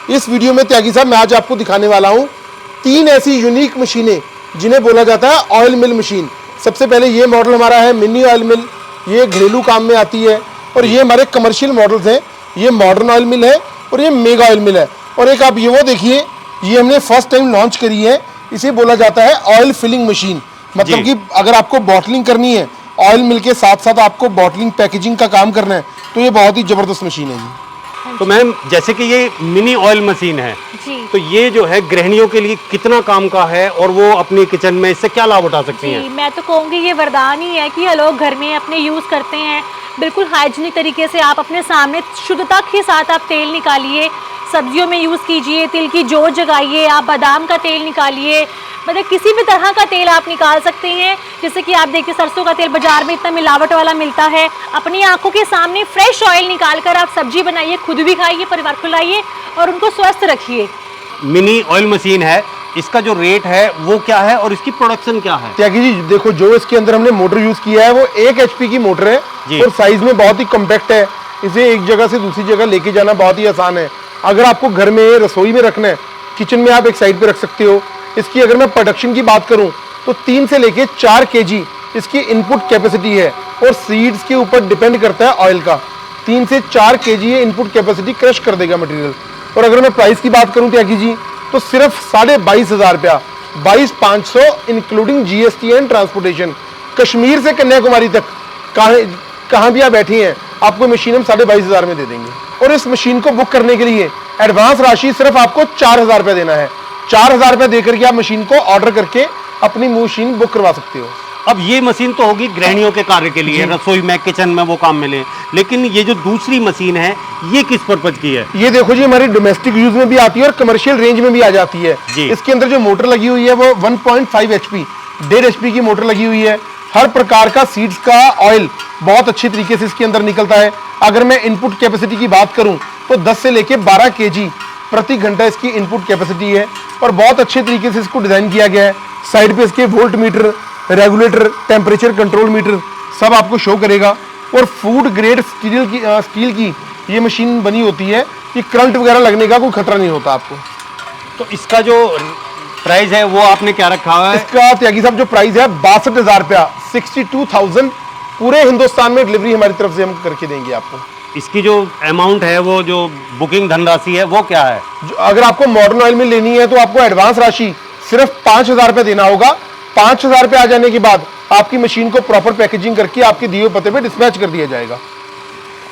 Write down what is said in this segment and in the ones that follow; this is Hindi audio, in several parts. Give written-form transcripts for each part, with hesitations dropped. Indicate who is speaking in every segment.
Speaker 1: इस वीडियो में त्यागी साहब मैं आज आपको दिखाने वाला हूँ 3 ऐसी यूनिक मशीनें जिन्हें बोला जाता है ऑयल मिल मशीन। सबसे पहले ये मॉडल हमारा है मिनी ऑयल मिल, ये घरेलू काम में आती है और ये हमारे कमर्शियल मॉडल्स हैं। ये मॉडर्न ऑयल मिल है और ये मेगा ऑयल मिल है। और एक आप ये वो देखिए, ये हमने फर्स्ट टाइम लॉन्च करी है, इसे बोला जाता है ऑयल फिलिंग मशीन। मतलब कि अगर आपको बॉटलिंग करनी है ऑयल मिल के साथ साथ आपको बॉटलिंग पैकेजिंग का काम करना है तो ये बहुत ही ज़बरदस्त मशीन है जी।
Speaker 2: तो मैम जैसे कि ये मिनी ऑयल मशीन है जी, तो ये जो है गृहिणियों के लिए कितना काम का है और वो अपने किचन में इससे क्या लाभ उठा सकती हैं?
Speaker 3: मैं तो कहूँगी ये वरदान ही है कि ये लोग घर में अपने यूज़ करते हैं। बिल्कुल हाइजीनिक तरीके से आप अपने सामने शुद्धता के साथ आप तेल निकालिए, सब्जियों में यूज़ कीजिए, तिल की जोत जगाइए, आप बादाम का तेल निकालिए, मतलब किसी भी तरह का तेल आप निकाल सकते हैं। जैसे कि आप देखिए सरसों का तेल बाजार में इतना मिलावट वाला मिलता है, अपनी आंखों के सामने फ्रेश ऑयल निकाल कर आप सब्जी बनाइए, खुद भी खाइए, परिवार को लाइए और उनको स्वस्थ रखिए।
Speaker 2: मिनी ऑयल मशीन है, इसका जो रेट है वो क्या है और इसकी प्रोडक्शन क्या है?
Speaker 1: त्यागी जी देखो, जो इसके अंदर हमने मोटर यूज किया है वो 1 HP की मोटर है और साइज में बहुत ही कॉम्पैक्ट है। इसे एक जगह से दूसरी जगह लेके जाना बहुत ही आसान है। अगर आपको घर में रसोई में रखना है, किचन में आप एक साइड पे रख सकते हो। इसकी अगर मैं प्रोडक्शन की बात करूं तो 3 से लेके 4 kg इसकी इनपुट कैपेसिटी है और सीड्स के ऊपर डिपेंड करता है ऑयल का। 3 से 4 kg ये इनपुट कैपेसिटी क्रश कर देगा मटेरियल। और अगर मैं प्राइस की बात करूं त्यागी जी तो सिर्फ 22,500 रुपया, 22,500 including GST and transportation. Kashmir से कन्याकुमारी तक कहाँ भी आप बैठे हैं आपको मशीन हम 22,500 में दे देंगे। और इस मशीन को बुक करने के लिए एडवांस राशि सिर्फ आपको 4,000 रुपये देना है। 4,000 रुपये देकर के आप मशीन को ऑर्डर करके अपनी मशीन बुक करवा सकते हो।
Speaker 2: अब ये मशीन तो होगी गृहिणियों के कार्य के लिए, रसोई में किचन में वो काम मिले, लेकिन ये जो दूसरी मशीन है ये किस पर्पज की है?
Speaker 1: ये देखो जी, हमारी डोमेस्टिक यूज में भी आती है और कमर्शियल रेंज में भी आ जाती है। इसके अंदर जो मोटर लगी हुई है वो 1.5 HP 1.5 HP की मोटर लगी हुई है। हर प्रकार का सीड्स का ऑयल बहुत अच्छी तरीके से इसके अंदर निकलता है। अगर मैं इनपुट कैपेसिटी की बात करूं तो 10 से लेके 12 kg प्रति घंटा इसकी इनपुट कैपेसिटी है और बहुत अच्छे तरीके से इसको डिजाइन किया गया है। साइड पे इसके volt meter, regulator, temperature control meter सब आपको शो करेगा। और फूड ग्रेड स्टील की ये मशीन बनी होती है कि करंट वगैरह लगने का कोई खतरा नहीं होता आपको।
Speaker 2: तो इसका जो प्राइस है वो आपने क्या रखा हुआ है?
Speaker 1: इसका त्यागी साहब जो प्राइस है 62,000 रुपया, 62,000 पूरे हिंदुस्तान में डिलीवरी हमारी तरफ से हम करके देंगे आपको।
Speaker 2: इसकी जो अमाउंट है वो जो बुकिंग धनराशि है वो क्या है?
Speaker 1: अगर आपको मॉडर्न ऑयल में लेनी है तो आपको एडवांस राशि सिर्फ 5,000 रुपये देना होगा। 5,000 रुपये आ जाने के बाद आपकी मशीन को प्रॉपर पैकेजिंग करके आपके दिए हुए पते पे डिस्पैच कर दिया जाएगा।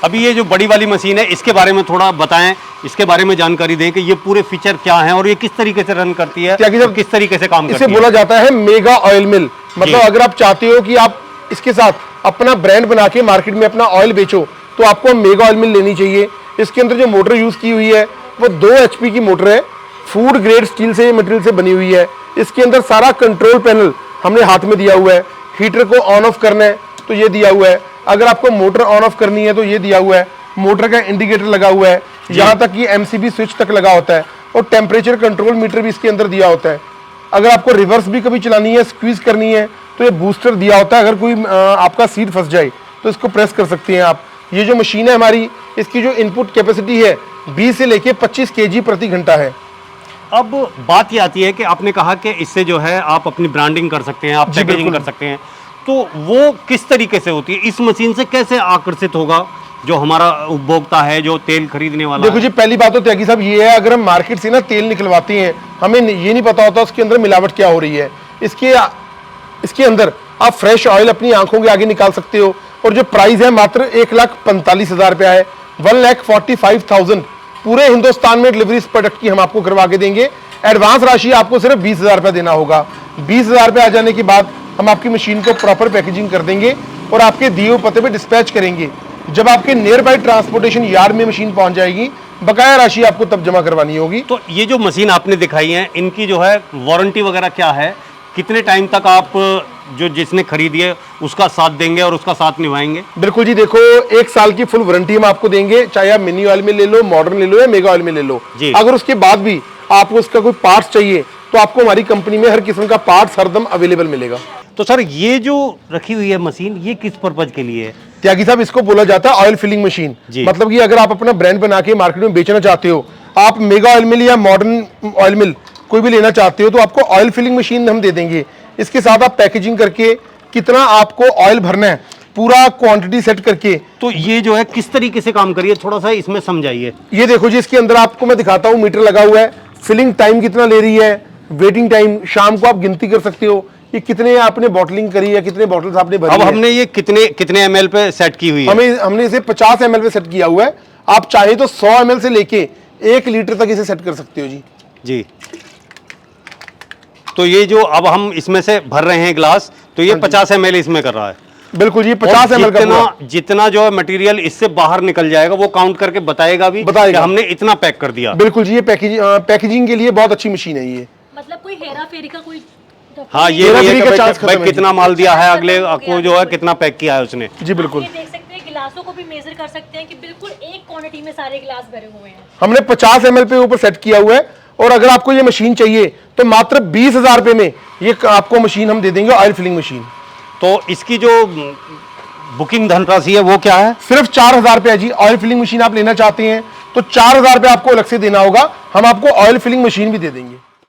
Speaker 2: अभी ये जो बड़ी वाली मशीन है इसके बारे में थोड़ा बताएं, इसके बारे में जानकारी दें कि ये पूरे फीचर क्या हैं और ये किस तरीके से रन करती है, किस तरीके से काम करती है।
Speaker 1: इसे बोला जाता है मेगा ऑयल मिल। मतलब अगर आप चाहते हो कि आप इसके साथ अपना ब्रांड बना के मार्केट में अपना ऑयल बेचो तो आपको मेगा ऑयल मिल लेनी चाहिए। इसके अंदर जो मोटर यूज की हुई है वो 2 HP की मोटर है, फूड ग्रेड स्टील से मटेरियल से बनी हुई है। इसके अंदर सारा कंट्रोल पैनल हमने हाथ में दिया हुआ है। हीटर को ऑन ऑफ करना है तो ये दिया हुआ है, अगर आपको मोटर ऑन ऑफ करनी है तो ये दिया हुआ है। मोटर का इंडिकेटर लगा हुआ है, यहाँ तक कि MCB स्विच तक लगा होता है और टेम्परेचर कंट्रोल मीटर भी इसके अंदर दिया होता है। अगर आपको रिवर्स भी कभी चलानी है, स्क्वीज करनी है तो ये बूस्टर दिया होता है। अगर कोई आपका सीट फंस जाए तो इसको प्रेस कर सकते हैं आप। ये जो मशीन है हमारी, इसकी जो इनपुट कैपेसिटी है 20 से लेके 25 kg प्रति घंटा है।
Speaker 2: अब बात ये आती है कि आपने कहा कि इससे जो है आप अपनी ब्रांडिंग कर सकते हैं, आप पैकेजिंग कर सकते हैं, तो वो किस तरीके से होती है? इस मशीन से कैसे आकर्षित होगा जो हमारा उपभोक्ता है, जो तेल खरीदने वाला?
Speaker 1: देखो जी, पहली बात तो त्यागी साहब ये है, अगर हम मार्केट से ना तेल निकलवाते हैं हमें ये नहीं पता होता उसके अंदर मिलावट क्या हो रही है। इसके अंदर आप फ्रेश ऑयल अपनी आंखों के आगे निकाल सकते हो। और जो प्राइस है मात्र 1,45,000 रुपया है, 1,45,000 पूरे हिंदुस्तान में डिलीवरी इस प्रोडक्ट की हम आपको करवा के देंगे। एडवांस राशि आपको सिर्फ 20,000 रुपया देना होगा। 20,000 रुपये आ जाने के बाद हम आपकी मशीन को प्रॉपर पैकेजिंग कर देंगे और आपके दिए हुए पते पे डिस्पैच करेंगे। जब आपके नियर बाई ट्रांसपोर्टेशन यार्ड में मशीन पहुंच जाएगी, बकाया राशि आपको तब जमा करवानी होगी।
Speaker 2: तो ये जो मशीन आपने दिखाई है इनकी जो है वारंटी वगैरह क्या है? कितने टाइम तक आप जो जिसने खरीदी है उसका साथ देंगे और उसका साथ निभाएंगे?
Speaker 1: बिल्कुल जी, देखो 1 साल की फुल वारंटी हम आपको देंगे, चाहे आप मिनी ऑयल में ले लो, मॉडर्न ले लो या मेगा ऑयल में ले लो। अगर उसके बाद भी आपको उसका कोई पार्ट्स चाहिए तो आपको हमारी कंपनी में हर किस्म का पार्ट्स हरदम अवेलेबल मिलेगा।
Speaker 2: तो सर ये जो रखी हुई है मशीन ये किस पर्पज के लिए है?
Speaker 1: त्यागी साहब इसको बोला जाता है ऑयल फिलिंग मशीन। मतलब कि अगर आप अपना ब्रांड बना के मार्केट में बेचना चाहते हो, आप मेगा ऑयल मिल या मॉडर्न ऑयल मिल कोई भी लेना चाहते हो तो आपको ऑयल फिलिंग मशीन हम दे देंगे। इसके साथ आप पैकेजिंग करके कितना आपको ऑयल भरना है पूरा क्वांटिटी सेट करके।
Speaker 2: तो ये जो है किस तरीके से काम करिए, थोड़ा सा इसमें समझाइए।
Speaker 1: ये देखो जी, इसके अंदर आपको मैं दिखाता हूँ, मीटर लगा हुआ है, फिलिंग टाइम कितना ले रही है, वेटिंग टाइम, शाम को आप गिनती कर सकते हो ये कितने आपने बॉटलिंग करी है, कितने बॉटल्स आपने भरी
Speaker 2: अब
Speaker 1: है।
Speaker 2: हमने ये कितने ml पे सेट की हुई है?
Speaker 1: हमने इसे 50 ml पे सेट किया हुआ है। आप चाहे तो 100 ml से लेके 1 लीटर तक इसे सेट कर सकते हो जी।
Speaker 2: जी, तो ये जो अब हम इसमें से भर रहे हैं ग्लास, तो ये 50 ml इसमें कर रहा है।
Speaker 1: बिल्कुल जी, 50 ml का पूरा।
Speaker 2: जितना जो है मटेरियल इससे बाहर निकल जाएगा वो काउंट करके बताएगा भी कि हमने इतना पैक कर दिया।
Speaker 1: बिल्कुल जी, ये पैकेजिंग के लिए बहुत अच्छी मशीन है ये।
Speaker 3: मतलब कोई हेरा फेरी का कोई
Speaker 2: हाँ, ये
Speaker 1: हेरा
Speaker 2: भी है
Speaker 1: फेरी
Speaker 2: कि
Speaker 1: का
Speaker 2: भाई
Speaker 1: चांस खत्म है
Speaker 2: कितना माल दिया है, अगले को जो है कितना पैक किया है उसने।
Speaker 1: जी बिल्कुल,
Speaker 3: ये देख सकते हैं, गिलासों को भी मेजर कर सकते हैं कि बिल्कुल एक क्वांटिटी में सारे गिलास भरे हुए हैं।
Speaker 1: हमने 50 ml पे ऊपर सेट किया हुआ है। और अगर आपको ये मशीन चाहिए तो मात्र 20,000 रुपए में ये आपको मशीन हम दे देंगे, ऑयल फिलिंग मशीन।
Speaker 2: तो इसकी जो बुकिंग धनराशि है वो क्या है?
Speaker 1: सिर्फ 4,000 रुपया जी। ऑयल फिलिंग मशीन आप लेना चाहते हैं तो 4,000 रुपये आपको अलग से देना होगा, हम आपको ऑयल फिलिंग मशीन भी दे देंगे।